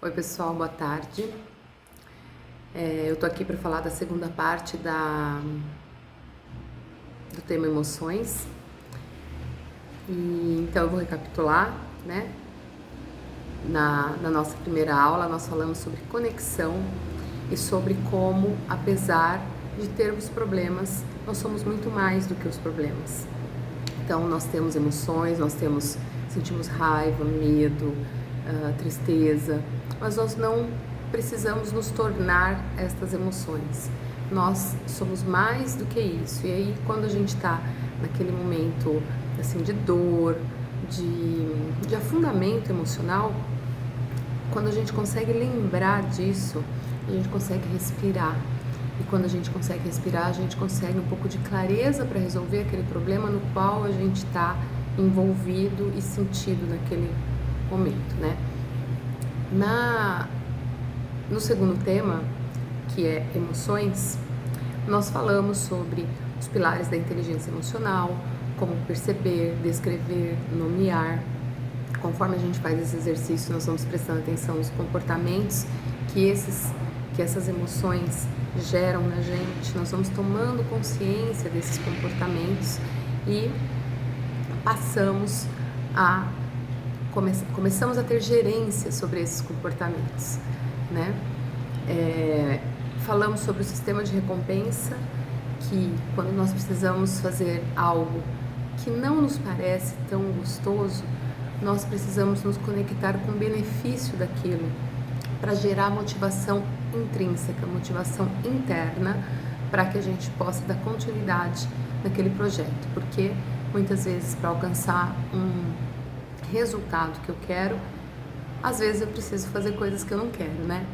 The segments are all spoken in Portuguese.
Oi pessoal, boa tarde. Eu tô aqui para falar da segunda parte do tema emoções. E então eu vou recapitular, né? Na nossa primeira aula nós falamos sobre conexão e sobre como, apesar de termos problemas, nós somos muito mais do que os problemas. Então nós temos emoções, sentimos raiva, medo, tristeza, mas nós não precisamos nos tornar estas emoções. Nós somos mais do que isso. E aí quando a gente está naquele momento assim de dor, de afundamento emocional, quando a gente consegue lembrar disso, a gente consegue respirar. E quando a gente consegue respirar, a gente consegue um pouco de clareza para resolver aquele problema no qual a gente está envolvido e sentido naquele momento, né? No segundo tema, que é emoções, nós falamos sobre os pilares da inteligência emocional, como perceber, descrever, nomear. Conforme a gente faz esse exercício, nós vamos prestando atenção nos comportamentos que essas emoções geram na gente, nós vamos tomando consciência desses comportamentos e começamos a ter gerência sobre esses comportamentos, né? Falamos sobre o sistema de recompensa, que quando nós precisamos fazer algo que não nos parece tão gostoso, nós precisamos nos conectar com o benefício daquilo para gerar motivação intrínseca, motivação interna, para que a gente possa dar continuidade naquele projeto, porque muitas vezes para alcançar um resultado que eu quero, às vezes eu preciso fazer coisas que eu não quero, né?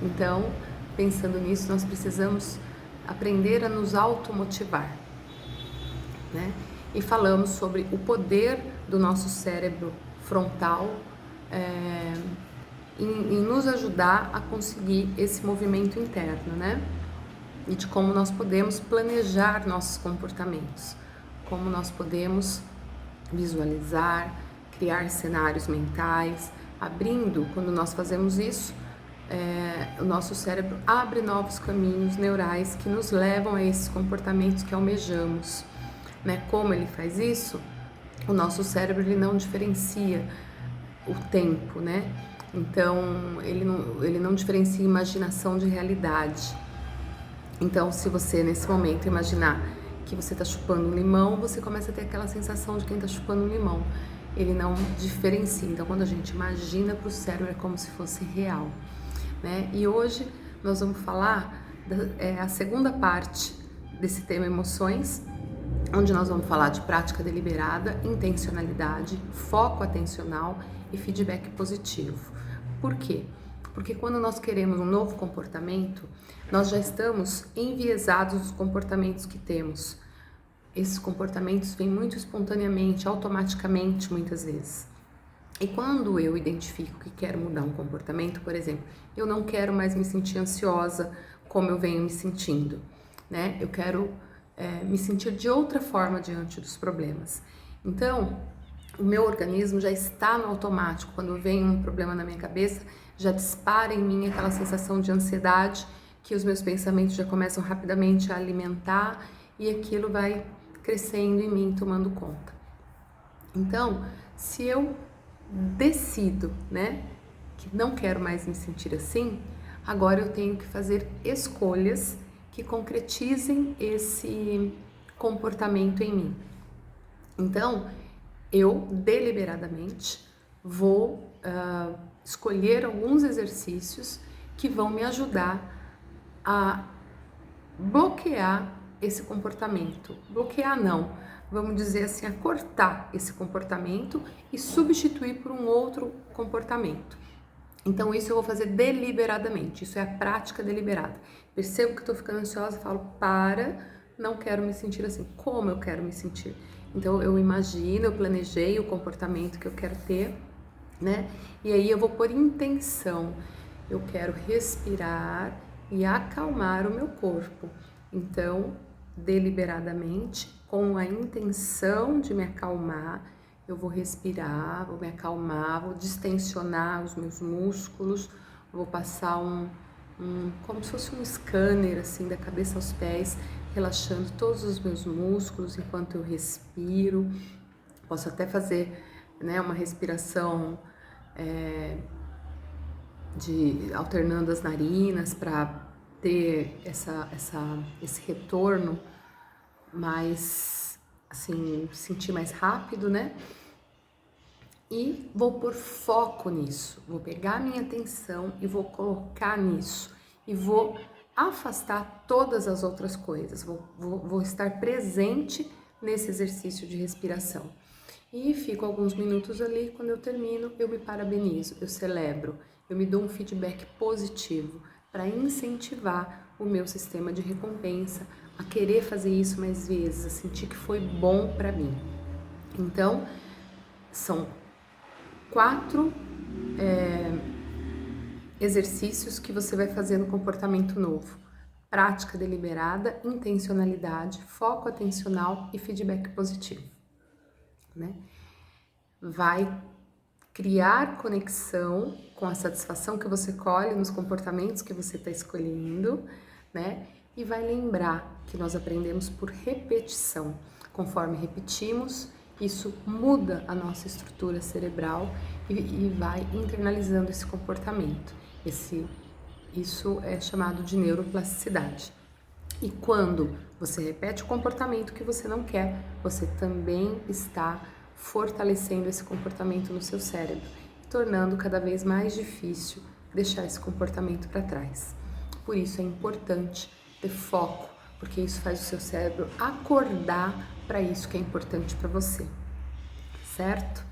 Então, pensando nisso, nós precisamos aprender a nos automotivar, né? E falamos sobre o poder do nosso cérebro frontal em nos ajudar a conseguir esse movimento interno, né? E de como nós podemos planejar nossos comportamentos, como nós podemos visualizar, criar cenários mentais, quando nós fazemos isso, o nosso cérebro abre novos caminhos neurais que nos levam a esses comportamentos que almejamos, né? Como ele faz isso? O nosso cérebro ele não diferencia o tempo, né? Então ele não diferencia imaginação de realidade. Então, se você nesse momento imaginar que você está chupando um limão, você começa a ter aquela sensação de quem está chupando um limão. Ele não diferencia. Então, quando a gente imagina para o cérebro, é como se fosse real, né? E hoje nós vamos falar a segunda parte desse tema emoções, onde nós vamos falar de prática deliberada, intencionalidade, foco atencional e feedback positivo. Por quê? Porque quando nós queremos um novo comportamento, nós já estamos enviesados dos comportamentos que temos. Esses comportamentos vêm muito espontaneamente, automaticamente, muitas vezes. E quando eu identifico que quero mudar um comportamento, por exemplo, eu não quero mais me sentir ansiosa como eu venho me sentindo, né? Eu quero me sentir de outra forma diante dos problemas. Então, o meu organismo já está no automático. Quando vem um problema na minha cabeça, já dispara em mim aquela sensação de ansiedade que os meus pensamentos já começam rapidamente a alimentar e aquilo vai crescendo em mim, tomando conta. Então, se eu decido, né, que não quero mais me sentir assim, agora eu tenho que fazer escolhas que concretizem esse comportamento em mim. Então, eu deliberadamente vou escolher alguns exercícios que vão me ajudar a bloquear esse comportamento. Bloquear não, vamos dizer assim, a cortar esse comportamento e substituir por um outro comportamento. Então isso eu vou fazer deliberadamente, isso é a prática deliberada. Percebo que estou ficando ansiosa, falo, não quero me sentir assim. Como eu quero me sentir? Então eu imagino, eu planejei o comportamento que eu quero ter, né? E aí eu vou por intenção. Eu quero respirar e acalmar o meu corpo. Então, deliberadamente, com a intenção de me acalmar, eu vou respirar, vou me acalmar, vou distensionar os meus músculos, eu vou passar como se fosse um scanner, assim, da cabeça aos pés, relaxando todos os meus músculos enquanto eu respiro. Posso até fazer, né, uma respiração alternando as narinas para ter esse retorno mais, assim, sentir mais rápido, né? E vou pôr foco nisso, vou pegar minha atenção e vou colocar nisso e vou afastar todas as outras coisas, vou estar presente nesse exercício de respiração. E fico alguns minutos ali, quando eu termino, eu me parabenizo, eu celebro, eu me dou um feedback positivo para incentivar o meu sistema de recompensa a querer fazer isso mais vezes, a sentir que foi bom para mim. Então, são 4 exercícios que você vai fazer no comportamento novo: prática deliberada, intencionalidade, foco atencional e feedback positivo, né? Vai criar conexão com a satisfação que você colhe nos comportamentos que você está escolhendo, né? E vai lembrar que nós aprendemos por repetição. Conforme repetimos, isso muda a nossa estrutura cerebral e vai internalizando esse comportamento. Isso é chamado de neuroplasticidade. E quando você repete o comportamento que você não quer, você também está fortalecendo esse comportamento no seu cérebro, tornando cada vez mais difícil deixar esse comportamento para trás. Por isso é importante ter foco, porque isso faz o seu cérebro acordar para isso que é importante para você, certo?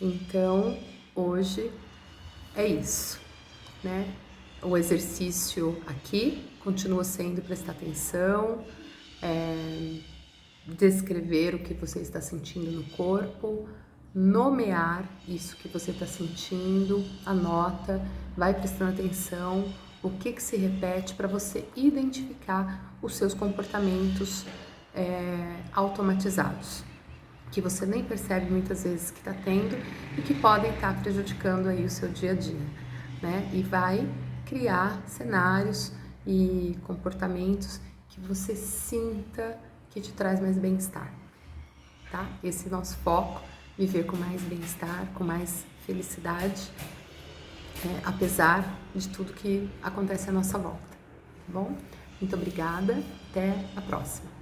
Então, hoje é isso, né? O exercício aqui continua sendo prestar atenção, descrever o que você está sentindo no corpo, nomear isso que você está sentindo, anota, vai prestando atenção, o que se repete para você identificar os seus comportamentos automatizados, que você nem percebe muitas vezes que está tendo e que podem estar prejudicando aí o seu dia a dia, né? E vai criar cenários e comportamentos que você sinta que te traz mais bem-estar, tá? Esse é o nosso foco, viver com mais bem-estar, com mais felicidade, apesar de tudo que acontece à nossa volta, tá bom? Muito obrigada, até a próxima.